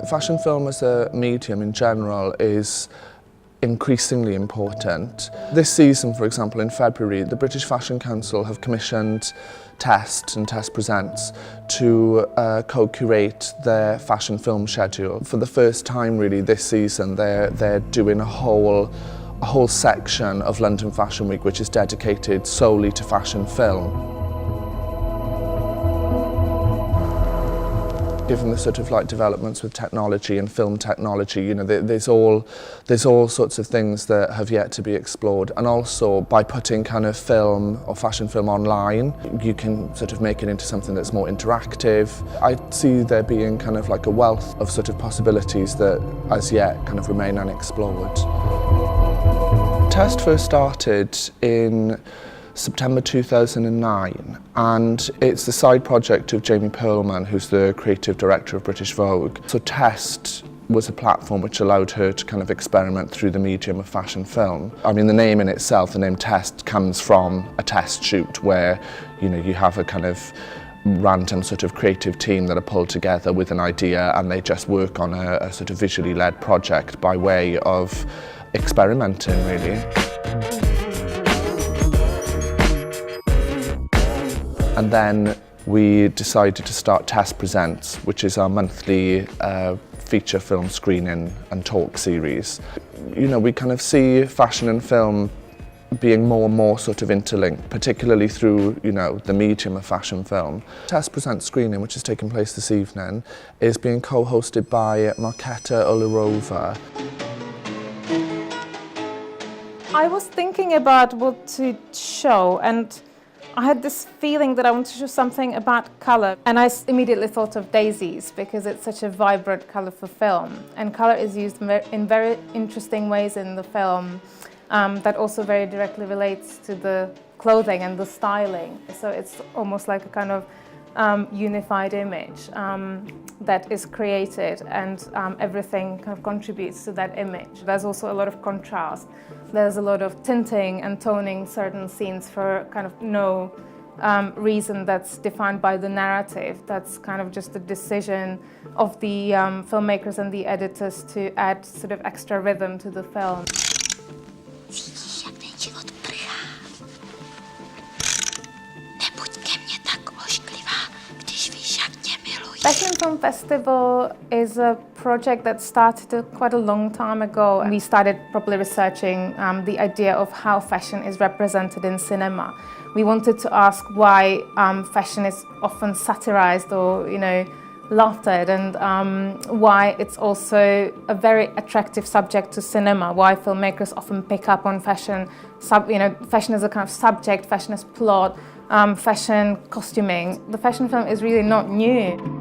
Fashion film as a medium in general is increasingly important. This season, for example, in February, the British Fashion Council have commissioned Test and Test Presents to co-curate their fashion film schedule. For the first time really this season, they're doing a whole section of London Fashion Week which is dedicated solely to fashion film. Given the sort of like developments with technology and film technology, you know, there's all sorts of things that have yet to be explored. And also by putting kind of film or fashion film online, you can sort of make it into something that's more interactive. I see there being kind of like a wealth of sort of possibilities that as yet kind of remain unexplored. Test first started in September 2009, and it's the side project of Jamie Perlman, who's the creative director of British Vogue. So Test was a platform which allowed her to kind of experiment through the medium of fashion film. I mean, the name in itself, the name Test, comes from a test shoot where, you know, you have a kind of random sort of creative team that are pulled together with an idea and they just work on a sort of visually led project by way of experimenting, really. And then we decided to start Test Presents, which is our monthly feature film screening and talk series. You know, we kind of see fashion and film being more and more sort of interlinked, particularly through, you know, the medium of fashion film. Test Presents screening, which is taking place this evening, is being co-hosted by Marketa Uhilrova. I was thinking about what to show, and I had this feeling that I wanted to show something about colour, and I immediately thought of daisies because it's such a vibrant, colourful film, and colour is used in very interesting ways in the film that also very directly relates to the clothing and the styling. So it's almost like a kind of unified image that is created, and everything kind of contributes to that image. There's also a lot of contrast. There's a lot of tinting and toning certain scenes for kind of no reason that's defined by the narrative. That's kind of just a decision of the filmmakers and the editors to add sort of extra rhythm to the film. Fashion Film Festival is a project that started quite a long time ago. We started properly researching the idea of how fashion is represented in cinema. We wanted to ask why fashion is often satirized or, you know, laughed at, and why it's also a very attractive subject to cinema, why filmmakers often pick up on fashion, fashion as a kind of subject, fashion as plot, fashion costuming. The fashion film is really not new.